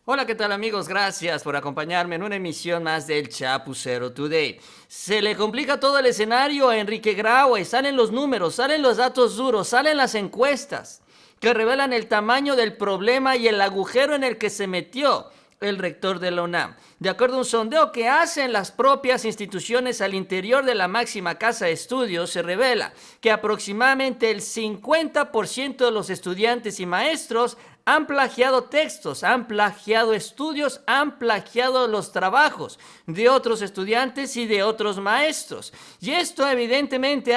Hola, ¿qué tal amigos? Gracias por acompañarme en una emisión más del Chapucero Today. Se le complica todo el escenario a Enrique Graue, salen los números, salen los datos duros, salen las encuestas que revelan el tamaño del problema y el agujero en el que se metió el rector de la UNAM. De acuerdo a un sondeo que hacen las propias instituciones al interior de la máxima casa de estudios, se revela que aproximadamente el 50% de los estudiantes y maestros han plagiado textos, han plagiado estudios, han plagiado los trabajos de otros estudiantes y de otros maestros. Y esto evidentemente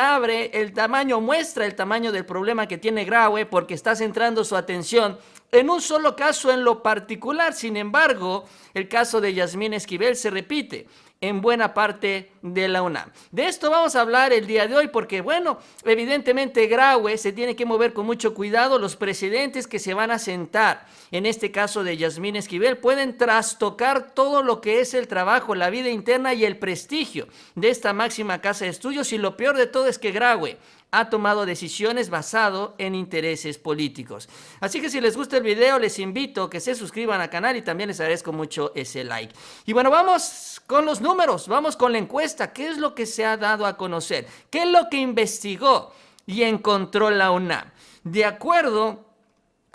muestra el tamaño del problema que tiene Graue, porque está centrando su atención en un solo caso en lo particular. Sin embargo, el caso de Yasmín Esquivel se repite en buena parte de la UNAM. De esto vamos a hablar el día de hoy porque, bueno, evidentemente Graue se tiene que mover con mucho cuidado. Los precedentes que se van a sentar en este caso de Yasmín Esquivel pueden trastocar todo lo que es el trabajo, la vida interna y el prestigio de esta máxima casa de estudios, y lo peor de todo es que Graue ha tomado decisiones basado en intereses políticos. Así que si les gusta el video, les invito a que se suscriban al canal y también les agradezco mucho ese like. Y bueno, vamos con los números, vamos con la encuesta. ¿Qué es lo que se ha dado a conocer? ¿Qué es lo que investigó y encontró la UNAM? De acuerdo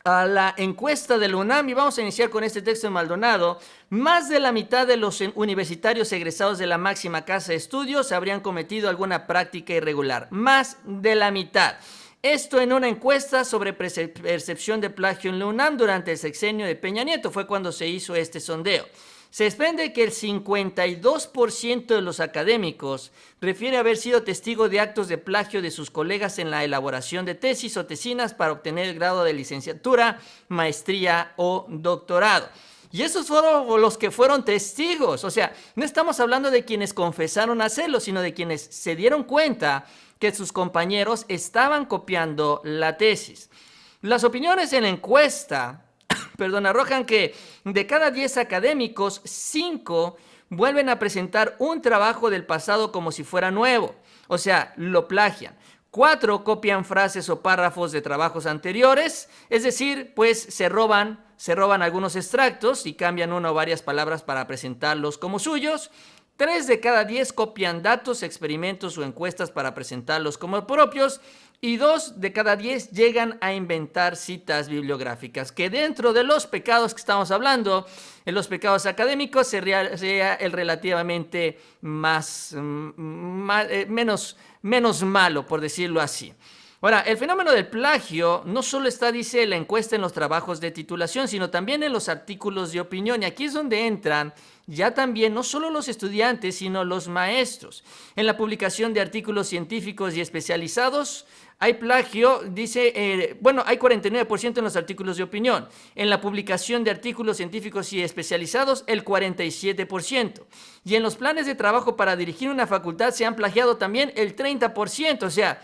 a la encuesta de la UNAM, y vamos a iniciar con este texto de Maldonado, más de la mitad de los universitarios egresados de la máxima casa de estudios habrían cometido alguna práctica irregular. Más de la mitad. Esto en una encuesta sobre percepción de plagio en la UNAM durante el sexenio de Peña Nieto. Fue cuando se hizo este sondeo. Se desprende que el 52% de los académicos refiere haber sido testigo de actos de plagio de sus colegas en la elaboración de tesis o tesinas para obtener el grado de licenciatura, maestría o doctorado. Y esos fueron los que fueron testigos. O sea, no estamos hablando de quienes confesaron hacerlo, sino de quienes se dieron cuenta que sus compañeros estaban copiando la tesis. Las opiniones en la encuesta arrojan que de cada 10 académicos, 5 vuelven a presentar un trabajo del pasado como si fuera nuevo. O sea, lo plagian. 4 copian frases o párrafos de trabajos anteriores, es decir, pues se roban algunos extractos y cambian una o varias palabras para presentarlos como suyos. 3 de cada 10 copian datos, experimentos o encuestas para presentarlos como propios. Y 2 de cada 10 llegan a inventar citas bibliográficas, que dentro de los pecados que estamos hablando, en los pecados académicos, sería el relativamente menos malo, por decirlo así. Ahora, el fenómeno del plagio no solo está, dice la encuesta, en los trabajos de titulación, sino también en los artículos de opinión. Y aquí es donde entran ya también no solo los estudiantes, sino los maestros. En la publicación de artículos científicos y especializados hay plagio, dice, hay 49% en los artículos de opinión. En la publicación de artículos científicos y especializados, el 47%. Y en los planes de trabajo para dirigir una facultad se han plagiado también el 30%. O sea,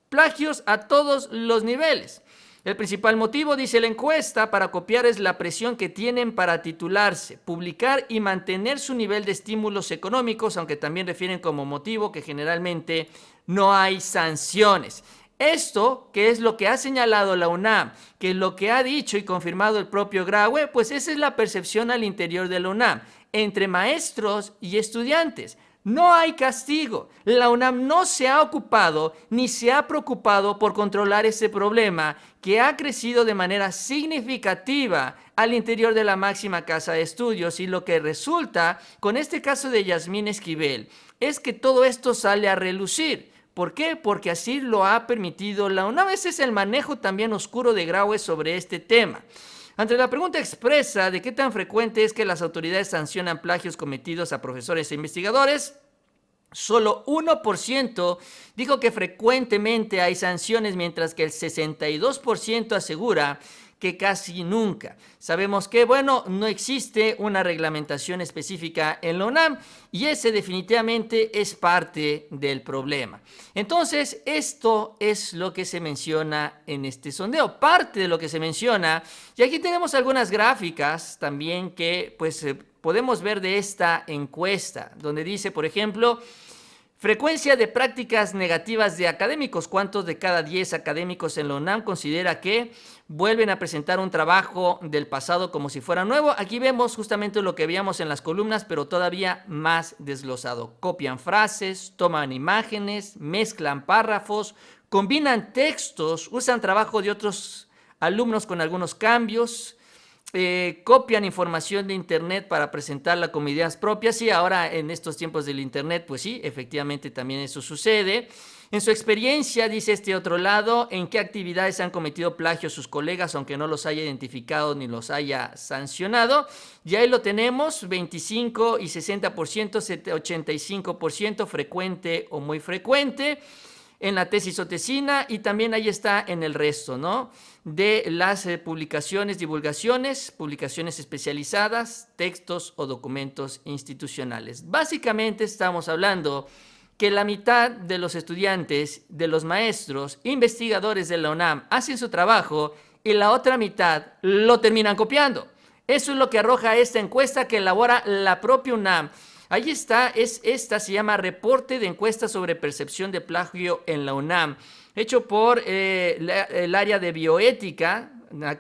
plagios a todos los niveles. El principal motivo, dice la encuesta, para copiar es la presión que tienen para titularse, publicar y mantener su nivel de estímulos económicos, aunque también refieren como motivo que generalmente no hay sanciones. Esto, que es lo que ha señalado la UNAM, que es lo que ha dicho y confirmado el propio Graue, pues esa es la percepción al interior de la UNAM, entre maestros y estudiantes. No hay castigo. La UNAM no se ha ocupado ni se ha preocupado por controlar ese problema que ha crecido de manera significativa al interior de la máxima casa de estudios. Y lo que resulta con este caso de Yasmín Esquivel es que todo esto sale a relucir. ¿Por qué? Porque así lo ha permitido la UNAM. Ese es el manejo también oscuro de Graue sobre este tema. Ante la pregunta expresa de qué tan frecuente es que las autoridades sancionan plagios cometidos a profesores e investigadores, solo 1% dijo que frecuentemente hay sanciones, mientras que el 62% asegura que casi nunca. Sabemos que, no existe una reglamentación específica en la UNAM y ese definitivamente es parte del problema. Entonces, esto es lo que se menciona en este sondeo, parte de lo que se menciona. Y aquí tenemos algunas gráficas también que podemos ver de esta encuesta, donde dice, por ejemplo, Frecuencia de prácticas negativas de académicos. ¿Cuántos de cada 10 académicos en la UNAM considera que vuelven a presentar un trabajo del pasado como si fuera nuevo? Aquí vemos justamente lo que veíamos en las columnas, pero todavía más desglosado. Copian frases, toman imágenes, mezclan párrafos, combinan textos, usan trabajo de otros alumnos con algunos cambios, copian información de internet para presentarla como ideas propias. Y ahora en estos tiempos del internet, pues sí, efectivamente también eso sucede. En su experiencia, dice este otro lado, ¿en qué actividades han cometido plagio sus colegas, aunque no los haya identificado ni los haya sancionado? Y ahí lo tenemos, 25 y 60%, 85% frecuente o muy frecuente en la tesis o tesina, y también ahí está en el resto, ¿no? De las publicaciones, divulgaciones, publicaciones especializadas, textos o documentos institucionales. Básicamente estamos hablando que la mitad de los estudiantes, de los maestros, investigadores de la UNAM hacen su trabajo y la otra mitad lo terminan copiando. Eso es lo que arroja esta encuesta que elabora la propia UNAM. Ahí está, esta se llama Reporte de Encuesta sobre Percepción de Plagio en la UNAM, hecho por el área de bioética,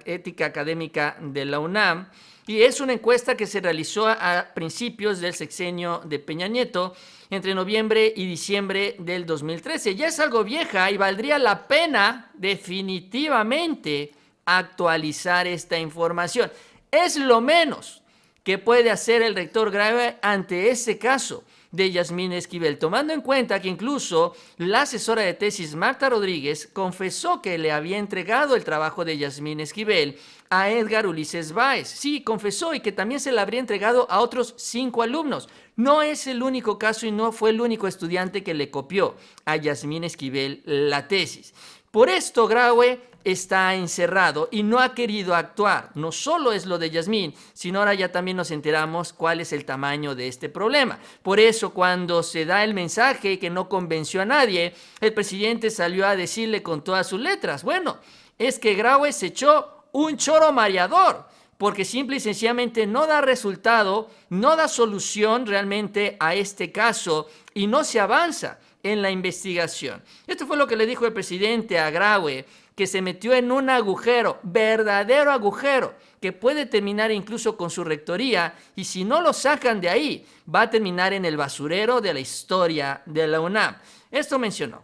ética académica de la UNAM, y es una encuesta que se realizó a principios del sexenio de Peña Nieto, entre noviembre y diciembre del 2013. Ya es algo vieja y valdría la pena definitivamente actualizar esta información. Es lo menos que puede hacer el rector Graue ante ese caso de Yasmín Esquivel, tomando en cuenta que incluso la asesora de tesis Marta Rodríguez confesó que le había entregado el trabajo de Yasmín Esquivel a Edgar Ulises Báez. Sí, confesó, y que también se le habría entregado a otros 5 alumnos. No es el único caso y no fue el único estudiante que le copió a Yasmín Esquivel la tesis. Por esto Graue está encerrado y no ha querido actuar. No solo es lo de Yasmín, sino ahora ya también nos enteramos cuál es el tamaño de este problema. Por eso, cuando se da el mensaje que no convenció a nadie, el presidente salió a decirle con todas sus letras: bueno, es que Graue se echó un choro mareador, porque simple y sencillamente no da resultado, no da solución realmente a este caso y no se avanza en la investigación. Esto fue lo que le dijo el presidente a Graue, que se metió en un agujero, verdadero agujero, que puede terminar incluso con su rectoría, y si no lo sacan de ahí, va a terminar en el basurero de la historia de la UNAM. Esto mencionó.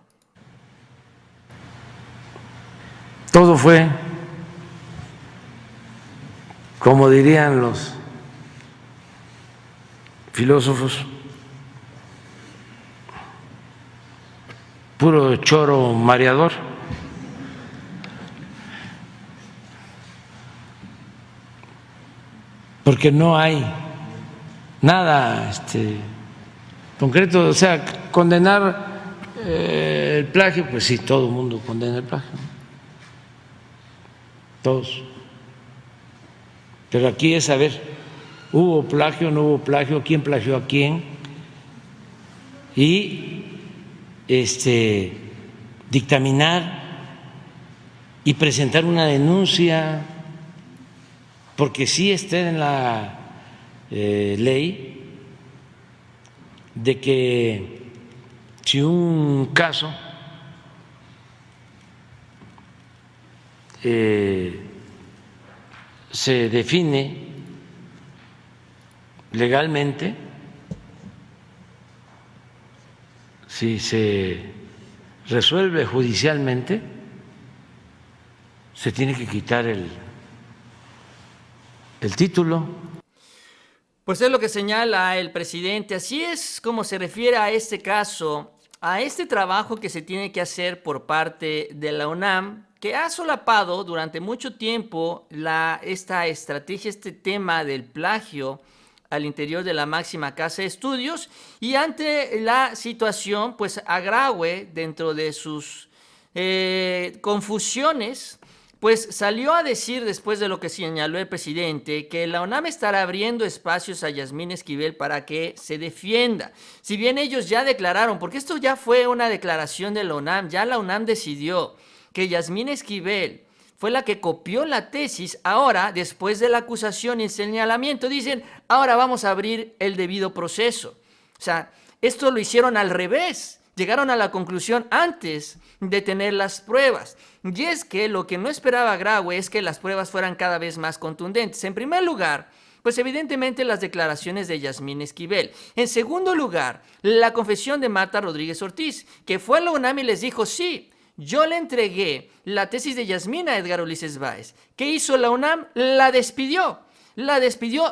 Todo fue, como dirían los filósofos, puro choro mareador. Porque no hay nada concreto. O sea, condenar el plagio, pues sí, todo el mundo condena el plagio, ¿no? Todos. Pero aquí es saber, ¿hubo plagio, no hubo plagio? ¿Quién plagió a quién? Y dictaminar y presentar una denuncia, porque sí está en la ley de que si un caso se define legalmente, si se resuelve judicialmente, se tiene que quitar el título. Pues es lo que señala el presidente. Así es como se refiere a este caso, a este trabajo que se tiene que hacer por parte de la UNAM, que ha solapado durante mucho tiempo esta estrategia, este tema del plagio al interior de la máxima casa de estudios. Y ante la situación, pues a Graue, dentro de sus confusiones, pues salió a decir, después de lo que señaló el presidente, que la UNAM estará abriendo espacios a Yasmín Esquivel para que se defienda. Si bien ellos ya declararon, porque esto ya fue una declaración de la UNAM, ya la UNAM decidió que Yasmín Esquivel fue la que copió la tesis. Ahora, después de la acusación y el señalamiento, dicen, ahora vamos a abrir el debido proceso. O sea, esto lo hicieron al revés. Llegaron a la conclusión antes de tener las pruebas. Y es que lo que no esperaba Graue es que las pruebas fueran cada vez más contundentes. En primer lugar, pues evidentemente las declaraciones de Yasmín Esquivel. En segundo lugar, la confesión de Marta Rodríguez Ortiz, que fue a la UNAM y les dijo, sí, yo le entregué la tesis de Yasmín a Edgar Ulises Báez. ¿Qué hizo la UNAM? La despidió,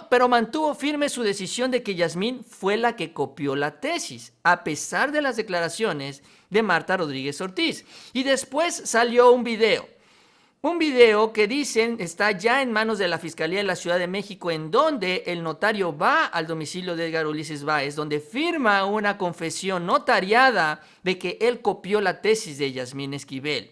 pero mantuvo firme su decisión de que Yasmín fue la que copió la tesis, a pesar de las declaraciones de Marta Rodríguez Ortiz. Y después salió un video que dicen está ya en manos de la Fiscalía de la Ciudad de México, en donde el notario va al domicilio de Edgar Ulises Báez, donde firma una confesión notariada de que él copió la tesis de Yasmín Esquivel.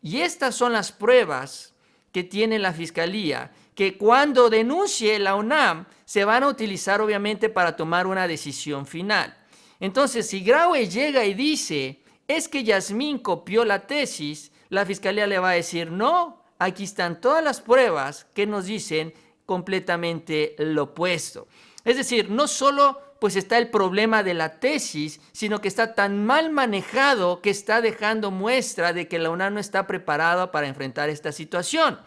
Y estas son las pruebas que tiene la Fiscalía, que cuando denuncie la UNAM se van a utilizar obviamente para tomar una decisión final. Entonces, si Graue llega y dice, es que Yasmín copió la tesis, la Fiscalía le va a decir, no, aquí están todas las pruebas que nos dicen completamente lo opuesto. Es decir, no solo pues está el problema de la tesis, sino que está tan mal manejado que está dejando muestra de que la UNAM no está preparada para enfrentar esta situación,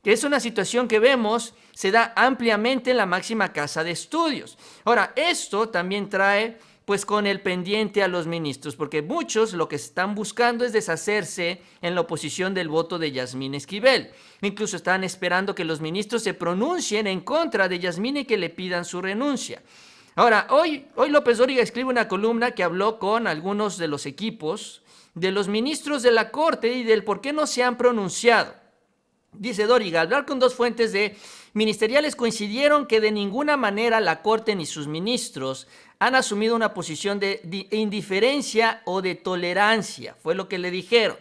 que es una situación que vemos se da ampliamente en la máxima casa de estudios. Ahora, esto también trae pues con el pendiente a los ministros, porque muchos lo que están buscando es deshacerse en la oposición del voto de Yasmín Esquivel. Incluso están esperando que los ministros se pronuncien en contra de Yasmín y que le pidan su renuncia. Ahora, hoy López Dóriga escribe una columna que habló con algunos de los equipos de los ministros de la Corte y del por qué no se han pronunciado. Dice Dóriga, hablar con dos fuentes de ministeriales coincidieron que de ninguna manera la Corte ni sus ministros han asumido una posición de indiferencia o de tolerancia, fue lo que le dijeron.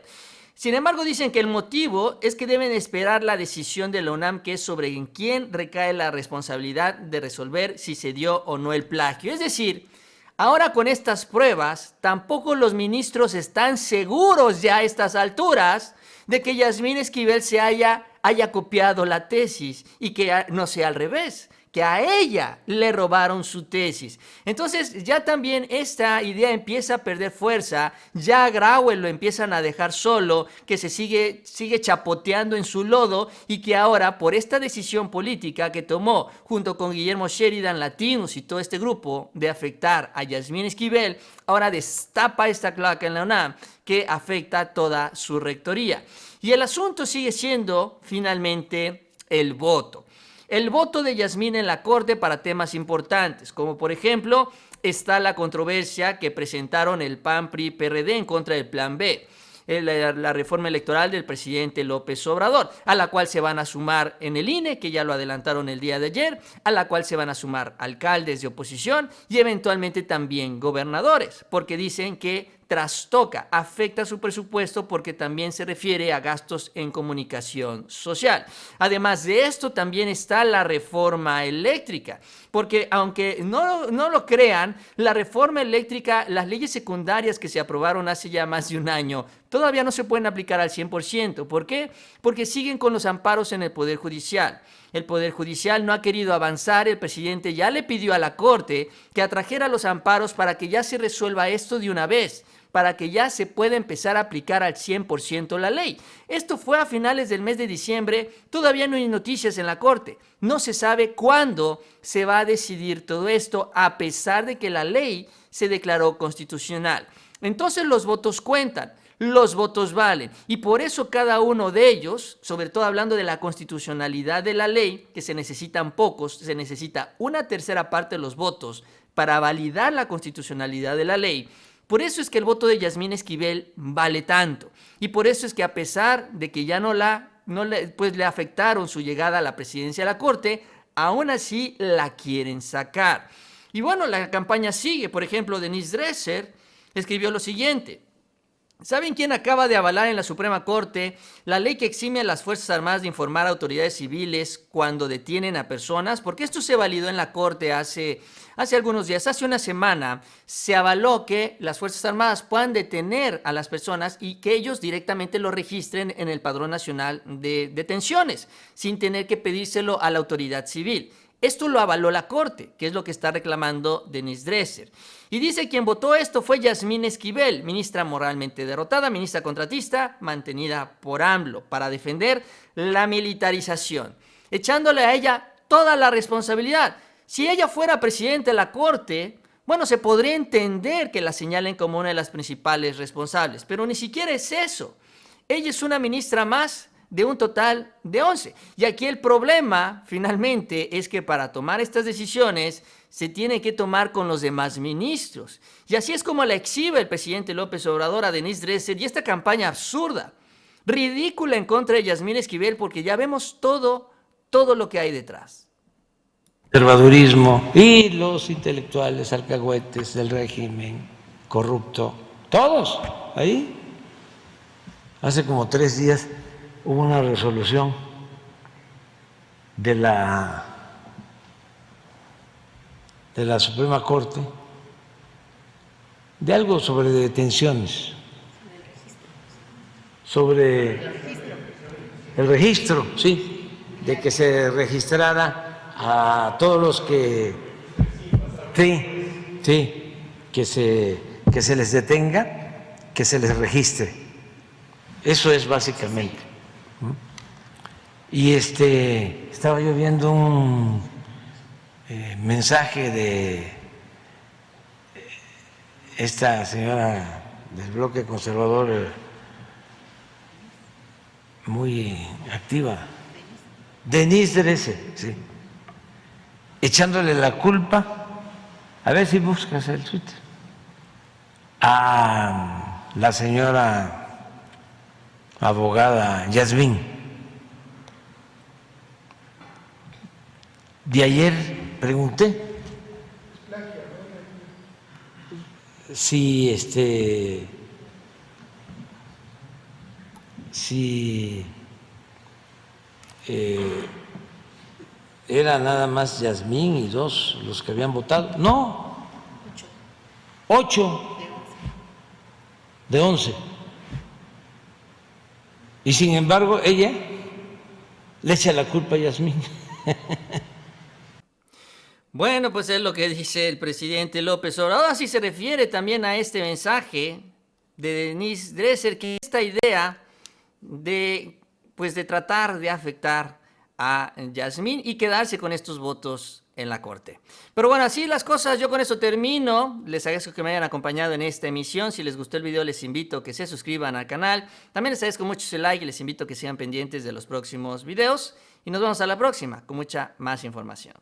Sin embargo, dicen que el motivo es que deben esperar la decisión de la UNAM, que es sobre en quién recae la responsabilidad de resolver si se dio o no el plagio. Es decir, ahora con estas pruebas, tampoco los ministros están seguros ya a estas alturas de que Yasmín Esquivel se haya copiado la tesis y que no sea al revés, que a ella le robaron su tesis. Entonces ya también esta idea empieza a perder fuerza, ya a Graue lo empiezan a dejar solo, que se sigue chapoteando en su lodo y que ahora por esta decisión política que tomó junto con Guillermo Sheridan, Latinos y todo este grupo de afectar a Yasmín Esquivel, ahora destapa esta cloaca en la UNAM que afecta toda su rectoría. Y el asunto sigue siendo finalmente el voto. El voto de Yasmín en la Corte para temas importantes, como por ejemplo está la controversia que presentaron el PAN, PRI, PRD en contra del Plan B, la reforma electoral del presidente López Obrador, a la cual se van a sumar en el INE, que ya lo adelantaron el día de ayer, a la cual se van a sumar alcaldes de oposición y eventualmente también gobernadores, porque dicen que trastoca, afecta su presupuesto porque también se refiere a gastos en comunicación social. Además de esto también está la reforma eléctrica, porque aunque no lo crean, la reforma eléctrica, las leyes secundarias que se aprobaron hace ya más de un año, todavía no se pueden aplicar al 100%. ¿Por qué? Porque siguen con los amparos en el Poder Judicial. El Poder Judicial no ha querido avanzar, el presidente ya le pidió a la Corte que atrajera los amparos para que ya se resuelva esto de una vez, para que ya se pueda empezar a aplicar al 100% la ley. Esto fue a finales del mes de diciembre, todavía no hay noticias en la Corte. No se sabe cuándo se va a decidir todo esto, a pesar de que la ley se declaró constitucional. Entonces los votos cuentan, los votos valen, y por eso cada uno de ellos, sobre todo hablando de la constitucionalidad de la ley, que se necesitan pocos, se necesita una tercera parte de los votos para validar la constitucionalidad de la ley. Por eso es que el voto de Yasmín Esquivel vale tanto. Y por eso es que a pesar de que ya le afectaron su llegada a la presidencia de la Corte, aún así la quieren sacar. Y bueno, la campaña sigue. Por ejemplo, Denise Dresser escribió lo siguiente. ¿Saben quién acaba de avalar en la Suprema Corte la ley que exime a las Fuerzas Armadas de informar a autoridades civiles cuando detienen a personas? Porque esto se validó en la Corte hace algunos días, hace una semana, se avaló que las Fuerzas Armadas puedan detener a las personas y que ellos directamente lo registren en el Padrón Nacional de Detenciones, sin tener que pedírselo a la autoridad civil. Esto lo avaló la Corte, que es lo que está reclamando Denise Dresser. Y dice quien votó esto fue Yasmín Esquivel, ministra moralmente derrotada, ministra contratista, mantenida por AMLO, para defender la militarización, echándole a ella toda la responsabilidad. Si ella fuera presidenta de la Corte, bueno, se podría entender que la señalen como una de las principales responsables, pero ni siquiera es eso. Ella es una ministra más de un total de 11. Y aquí el problema, finalmente, es que para tomar estas decisiones se tiene que tomar con los demás ministros. Y así es como la exhibe el presidente López Obrador a Denise Dresser y esta campaña absurda, ridícula en contra de Yasmín Esquivel, porque ya vemos todo lo que hay detrás. Conservadurismo y los intelectuales alcahuetes del régimen corrupto, todos ahí. Hace como 3 días hubo una resolución de la Suprema Corte de algo sobre detenciones, sobre el registro, sí, de que se registrara a todos los que que se les detenga, que se les registre. Eso es básicamente. Y estaba yo viendo un mensaje de esta señora del bloque conservador muy activa, Denise Dresser, sí, echándole la culpa, a ver si buscas el Twitter, a la señora abogada Yasmín. De ayer pregunté si era nada más Yasmín y 2 los que habían votado. No, 8 de 11. Y sin embargo, ella le echa la culpa a Yasmín. Bueno, pues es lo que dice el presidente López Obrador. Así se refiere también a este mensaje de Denise Dresser, que esta idea de tratar de afectar a Yasmín y quedarse con estos votos en la Corte. Pero bueno, así las cosas, yo con eso termino. Les agradezco que me hayan acompañado en esta emisión. Si les gustó el video, les invito a que se suscriban al canal. También les agradezco mucho su like y les invito a que sean pendientes de los próximos videos. Y nos vemos a la próxima con mucha más información.